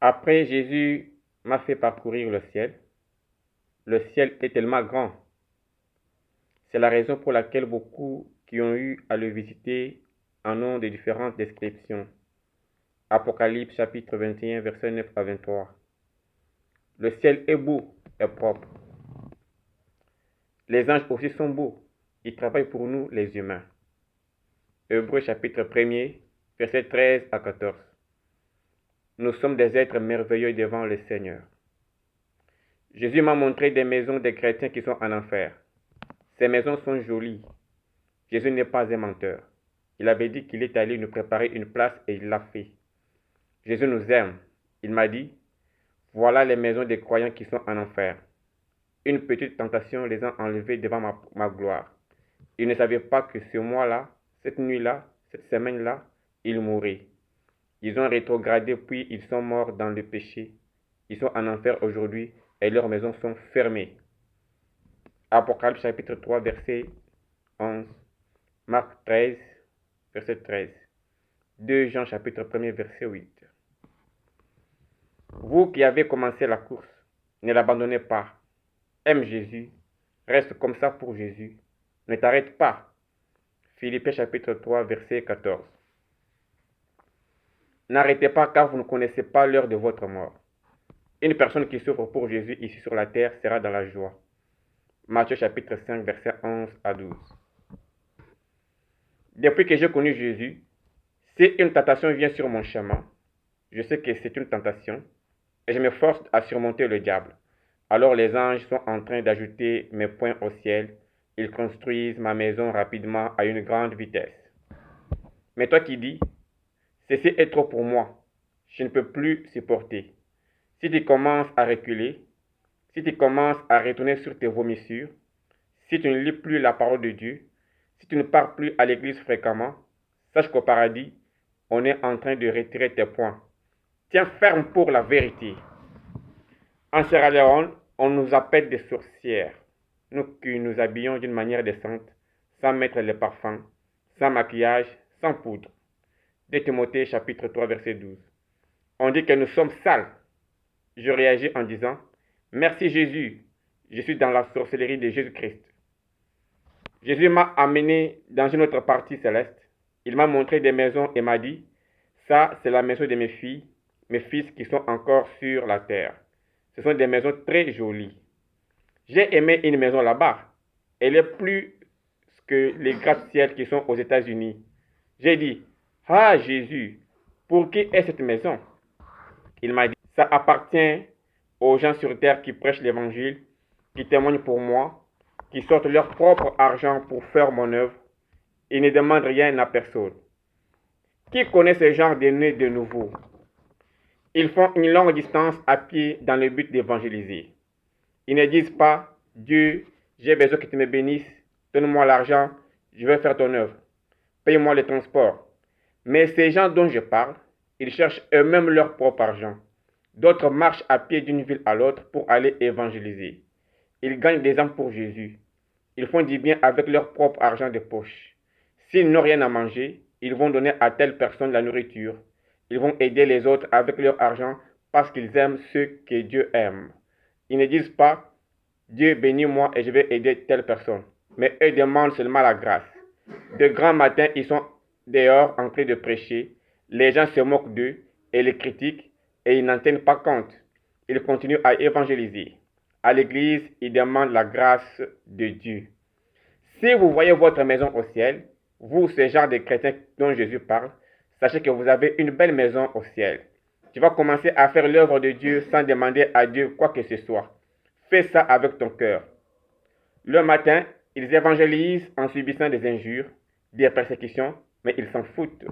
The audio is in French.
Après, Jésus m'a fait parcourir le ciel. Le ciel est tellement grand. C'est la raison pour laquelle beaucoup qui ont eu à le visiter en ont de différentes descriptions. Apocalypse chapitre 21, versets 9 à 23. Le ciel est beau et propre. Les anges aussi sont beaux. Ils travaillent pour nous, les humains. Hébreux chapitre 1er, versets 13 à 14. Nous sommes des êtres merveilleux devant le Seigneur. Jésus m'a montré des maisons des chrétiens qui sont en enfer. Ces maisons sont jolies. Jésus n'est pas un menteur. Il avait dit qu'il est allé nous préparer une place et il l'a fait. Jésus nous aime. Il m'a dit, voilà les maisons des croyants qui sont en enfer. Une petite tentation les a enlevés devant ma gloire. Ils ne savaient pas que ce mois-là, cette nuit-là, cette semaine-là, ils mourraient. Ils ont rétrogradé puis ils sont morts dans le péché. Ils sont en enfer aujourd'hui et leurs maisons sont fermées. Apocalypse chapitre 3, verset 11. Marc 13, verset 13. 2 Jean chapitre 1, verset 8. Vous qui avez commencé la course, ne l'abandonnez pas. Aime Jésus. Reste comme ça pour Jésus. Ne t'arrête pas. Philippiens chapitre 3, verset 14. N'arrêtez pas car vous ne connaissez pas l'heure de votre mort. Une personne qui souffre pour Jésus ici sur la terre sera dans la joie. Matthieu chapitre 5, verset 11 à 12. Depuis que j'ai connu Jésus, si une tentation vient sur mon chemin, je sais que c'est une tentation et je me force à surmonter le diable. Alors les anges sont en train d'ajouter mes points au ciel. Ils construisent ma maison rapidement à une grande vitesse. Mais toi qui dis, ceci est trop pour moi, je ne peux plus supporter. Si tu commences à reculer, si tu commences à retourner sur tes vomissures, si tu ne lis plus la parole de Dieu, si tu ne pars plus à l'église fréquemment, sache qu'au paradis, on est en train de retirer tes points. Tiens ferme pour la vérité. En Sierra Leone, on nous appelle des sorcières. Nous qui nous habillons d'une manière décente, sans mettre les parfums, sans maquillage, sans poudre. 2 Timothée chapitre 3 verset 12. On dit que nous sommes sales. Je réagis en disant, merci Jésus, je suis dans la sorcellerie de Jésus-Christ. Jésus m'a amené dans une autre partie céleste. Il m'a montré des maisons et m'a dit, ça c'est la maison de mes filles, mes fils qui sont encore sur la terre. Ce sont des maisons très jolies. J'ai aimé une maison là-bas. Elle est plus que les gratte-ciel qui sont aux États-Unis. J'ai dit, ah Jésus, pour qui est cette maison? Il m'a dit, ça appartient aux gens sur terre qui prêchent l'évangile, qui témoignent pour moi, qui sortent leur propre argent pour faire mon œuvre. Ils ne demandent rien à personne. Qui connaît ce genre de nez de nouveau? Ils font une longue distance à pied dans le but d'évangéliser. Ils ne disent pas, Dieu, j'ai besoin que tu me bénisses, donne-moi l'argent, je vais faire ton œuvre, paye-moi le transport. Mais ces gens dont je parle, ils cherchent eux-mêmes leur propre argent. D'autres marchent à pied d'une ville à l'autre pour aller évangéliser. Ils gagnent des âmes pour Jésus. Ils font du bien avec leur propre argent de poche. S'ils n'ont rien à manger, ils vont donner à telle personne la nourriture. Ils vont aider les autres avec leur argent parce qu'ils aiment ceux que Dieu aime. Ils ne disent pas, Dieu bénis-moi et je vais aider telle personne. Mais eux demandent seulement la grâce. De grand matin, ils sont dehors en train de prêcher. Les gens se moquent d'eux et les critiquent et ils n'en tiennent pas compte. Ils continuent à évangéliser. À l'église, ils demandent la grâce de Dieu. Si vous voyez votre maison au ciel, vous, ce genre de chrétiens dont Jésus parle, sachez que vous avez une belle maison au ciel. Tu vas commencer à faire l'œuvre de Dieu sans demander à Dieu quoi que ce soit. Fais ça avec ton cœur. Le matin, ils évangélisent en subissant des injures, des persécutions, mais ils s'en foutent.